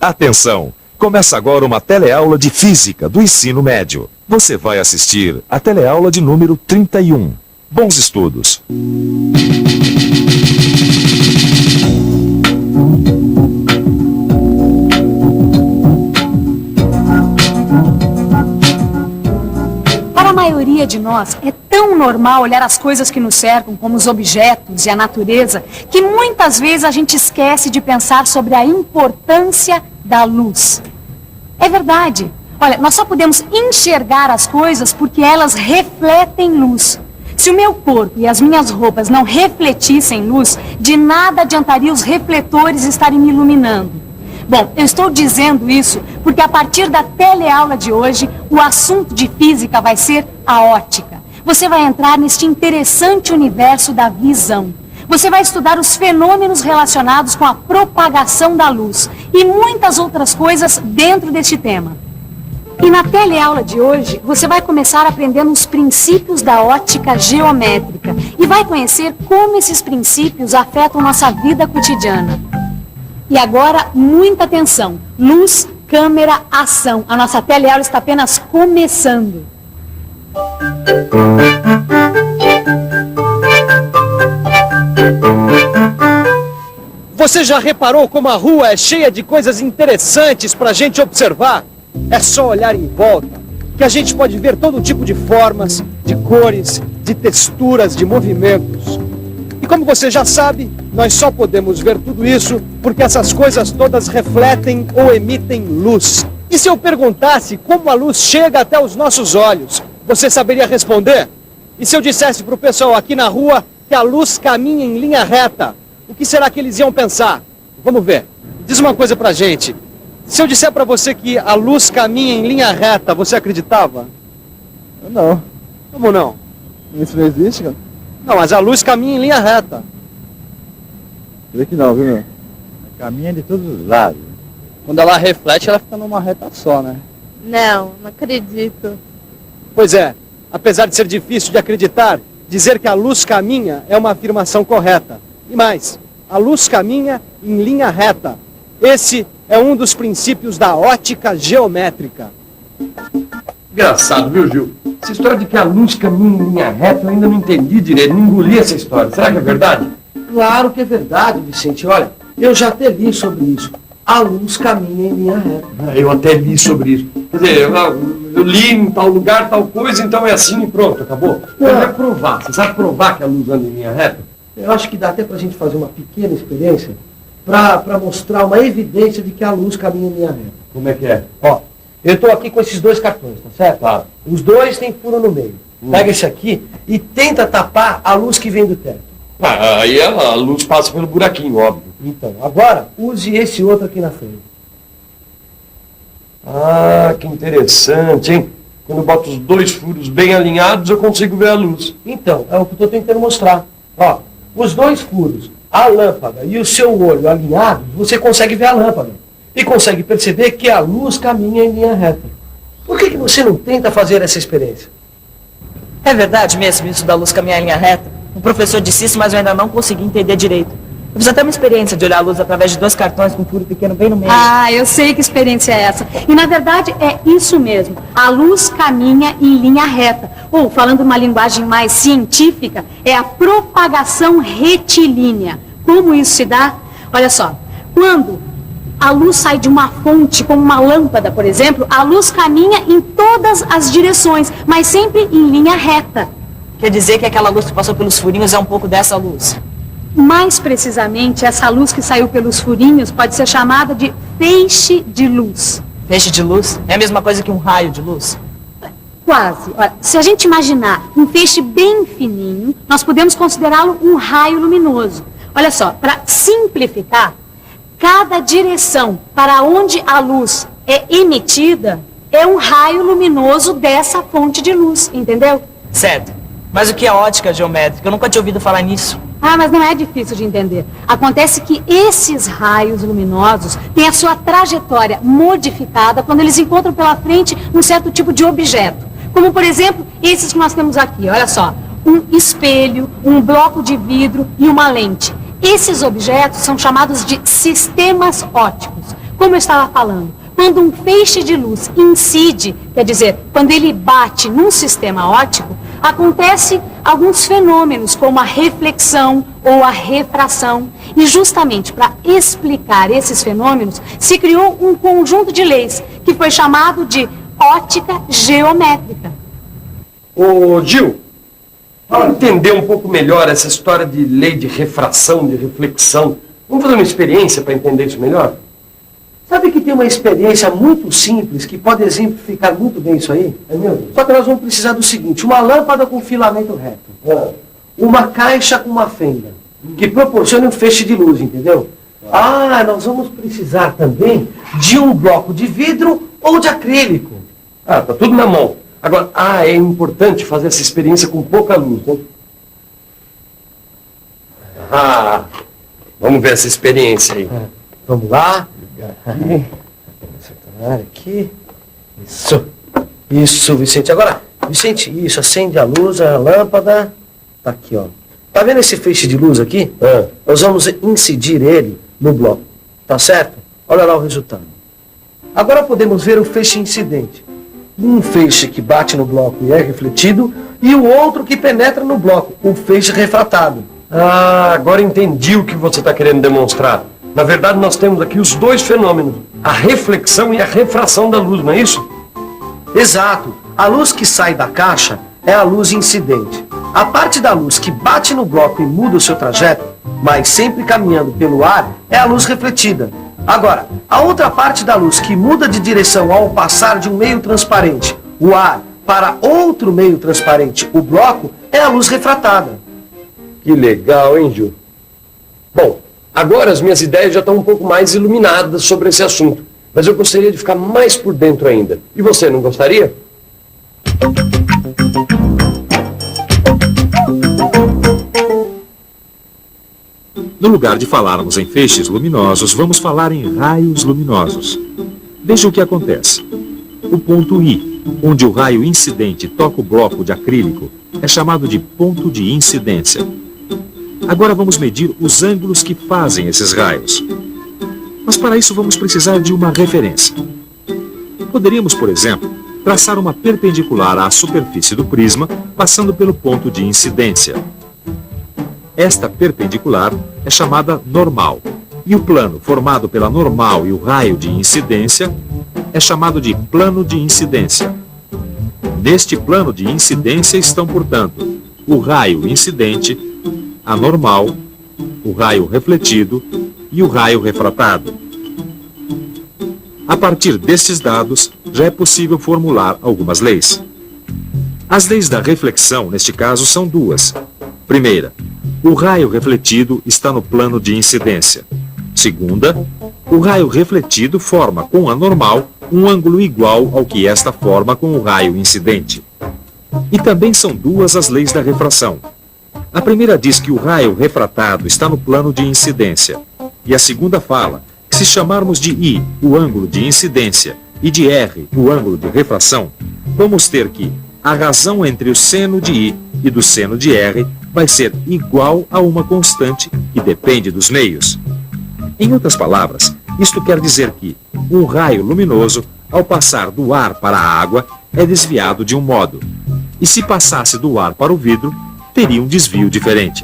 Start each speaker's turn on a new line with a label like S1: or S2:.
S1: Atenção! Começa agora uma teleaula de Física do ensino médio. Você vai assistir a teleaula de número 31. Bons estudos!
S2: Para a maioria de nós, é tão normal olhar as coisas que nos cercam, como os objetos e a natureza, que muitas vezes a gente esquece de pensar sobre a importância da luz. É verdade. Olha, nós só podemos enxergar as coisas porque elas refletem luz. Se o meu corpo e as minhas roupas não refletissem luz, de nada adiantaria os refletores estarem me iluminando. Bom, eu estou dizendo isso porque a partir da teleaula de hoje, o assunto de física vai ser a ótica. Você vai entrar neste interessante universo da visão. Você vai estudar os fenômenos relacionados com a propagação da luz e muitas outras coisas dentro deste tema. E na teleaula de hoje, você vai começar aprendendo os princípios da ótica geométrica e vai conhecer como esses princípios afetam nossa vida cotidiana. E agora, muita atenção. Luz, câmera, ação. A nossa teleaula está apenas começando.
S3: Você já reparou como a rua é cheia de coisas interessantes para a gente observar? É só olhar em volta que a gente pode ver todo tipo de formas, de cores, de texturas, de movimentos. E como você já sabe, nós só podemos ver tudo isso porque essas coisas todas refletem ou emitem luz. E se eu perguntasse como a luz chega até os nossos olhos, você saberia responder? E se eu dissesse para o pessoal aqui na rua que a luz caminha em linha reta, o que será que eles iam pensar? Vamos ver. Diz uma coisa pra gente. Se eu disser pra você que a luz caminha em linha reta, você acreditava?
S4: Não.
S3: Como não?
S4: Isso não existe, cara?
S3: Não, mas a luz caminha em linha reta.
S4: Creio que não, viu, meu? Caminha de todos os lados.
S3: Quando ela reflete, ela fica numa reta só, né?
S5: Não acredito.
S3: Pois é, apesar de ser difícil de acreditar, dizer que a luz caminha é uma afirmação correta. E mais, a luz caminha em linha reta. Esse é um dos princípios da ótica geométrica.
S6: Engraçado, viu, Gil? Essa história de que a luz caminha em linha reta, eu ainda não entendi direito, não engoli essa história. Será que é verdade?
S7: Claro que é verdade, Vicente. Olha, eu já até li sobre isso. A luz caminha em linha reta.
S6: Eu até li sobre isso. Quer dizer, eu li em tal lugar, tal coisa, então é assim e pronto, acabou. Eu quero provar. Você sabe provar que a luz anda em linha reta?
S7: Eu acho que dá até pra gente fazer uma pequena experiência para mostrar uma evidência de que a luz caminha em linha reta.
S6: Como é que é?
S7: Ó, eu estou aqui com esses dois cartões, tá certo?
S6: Tá.
S7: Os dois têm furo no meio. Pega esse aqui e tenta tapar a luz que vem do teto.
S6: Aí a luz passa pelo buraquinho, óbvio.
S7: Então, agora, use esse outro aqui na frente.
S6: Ah, que interessante, hein? Quando eu boto os dois furos bem alinhados, eu consigo ver a luz.
S7: Então, é o que eu estou tentando mostrar. Ó, os dois furos, a lâmpada e o seu olho alinhados, você consegue ver a lâmpada. E consegue perceber que a luz caminha em linha reta. Por que você não tenta fazer essa experiência?
S8: É verdade mesmo isso da luz caminhar em linha reta? O professor disse isso, mas eu ainda não consegui entender direito. Eu fiz até uma experiência de olhar a luz através de dois cartões com um furo pequeno bem no meio.
S2: Ah, eu sei que experiência é essa. E na verdade é isso mesmo. A luz caminha em linha reta. Ou, falando uma linguagem mais científica, é a propagação retilínea. Como isso se dá? Olha só, quando a luz sai de uma fonte, como uma lâmpada, por exemplo, a luz caminha em todas as direções, mas sempre em linha reta.
S8: Quer dizer que aquela luz que passou pelos furinhos é um pouco dessa luz?
S2: Mais precisamente, essa luz que saiu pelos furinhos pode ser chamada de feixe de luz.
S8: Feixe de luz? É a mesma coisa que um raio de luz?
S2: Quase. Olha, se a gente imaginar um feixe bem fininho, nós podemos considerá-lo um raio luminoso. Olha só, para simplificar, cada direção para onde a luz é emitida é um raio luminoso dessa fonte de luz, entendeu?
S8: Certo. Mas o que é ótica geométrica? Eu nunca tinha ouvido falar nisso.
S2: Ah, mas não é difícil de entender. Acontece que esses raios luminosos têm a sua trajetória modificada quando eles encontram pela frente um certo tipo de objeto. Como, por exemplo, esses que nós temos aqui. Olha só, um espelho, um bloco de vidro e uma lente. Esses objetos são chamados de sistemas ópticos. Como eu estava falando, quando um feixe de luz incide, quer dizer, quando ele bate num sistema óptico, acontece alguns fenômenos como a reflexão ou a refração. E justamente para explicar esses fenômenos, se criou um conjunto de leis que foi chamado de ótica geométrica.
S6: Ô, Gil, para entender um pouco melhor essa história de lei de refração, de reflexão, vamos fazer uma experiência para entender isso melhor?
S7: Sabe que tem uma experiência muito simples que pode exemplificar muito bem isso aí?
S6: É mesmo?
S7: Só que nós vamos precisar do seguinte: uma lâmpada com filamento reto, uma caixa com uma fenda, que proporcione um feixe de luz, entendeu? Nós vamos precisar também de um bloco de vidro ou de acrílico.
S6: Tá tudo na mão. Agora, é importante fazer essa experiência com pouca luz, né? Vamos ver essa experiência aí.
S7: Vamos lá. Aqui. Isso, Vicente. Agora, Vicente, isso, acende a luz, a lâmpada. Tá aqui, ó. Tá vendo esse feixe de luz aqui? Nós vamos incidir ele no bloco. Tá certo? Olha lá o resultado. Agora podemos ver o feixe incidente. Um feixe que bate no bloco e é refletido, e o outro que penetra no bloco, o feixe refratado.
S6: Agora entendi o que você está querendo demonstrar. Na verdade, nós temos aqui os dois fenômenos, a reflexão e a refração da luz, não é isso?
S7: Exato. A luz que sai da caixa é a luz incidente. A parte da luz que bate no bloco e muda o seu trajeto, mas sempre caminhando pelo ar, é a luz refletida. Agora, a outra parte da luz que muda de direção ao passar de um meio transparente, o ar, para outro meio transparente, o bloco, é a luz refratada.
S6: Que legal, hein, Gil? Bom, agora as minhas ideias já estão um pouco mais iluminadas sobre esse assunto, mas eu gostaria de ficar mais por dentro ainda. E você, não gostaria?
S1: No lugar de falarmos em feixes luminosos, vamos falar em raios luminosos. Veja o que acontece. O ponto I, onde o raio incidente toca o bloco de acrílico, é chamado de ponto de incidência. Agora vamos medir os ângulos que fazem esses raios. Mas para isso vamos precisar de uma referência. Poderíamos, por exemplo, traçar uma perpendicular à superfície do prisma, passando pelo ponto de incidência. Esta perpendicular é chamada normal, e o plano formado pela normal e o raio de incidência é chamado de plano de incidência. Neste plano de incidência estão, portanto, o raio incidente, a normal, o raio refletido e o raio refratado. A partir destes dados, já é possível formular algumas leis. As leis da reflexão, neste caso, são duas. Primeira, o raio refletido está no plano de incidência. Segunda, o raio refletido forma com a normal um ângulo igual ao que esta forma com o raio incidente. E também são duas as leis da refração. A primeira diz que o raio refratado está no plano de incidência, e a segunda fala que se chamarmos de I o ângulo de incidência e de R o ângulo de refração, vamos ter que a razão entre o seno de I e do seno de R vai ser igual a uma constante que depende dos meios. Em outras palavras, isto quer dizer que um raio luminoso, ao passar do ar para a água, é desviado de um modo, e se passasse do ar para o vidro, teria um desvio diferente.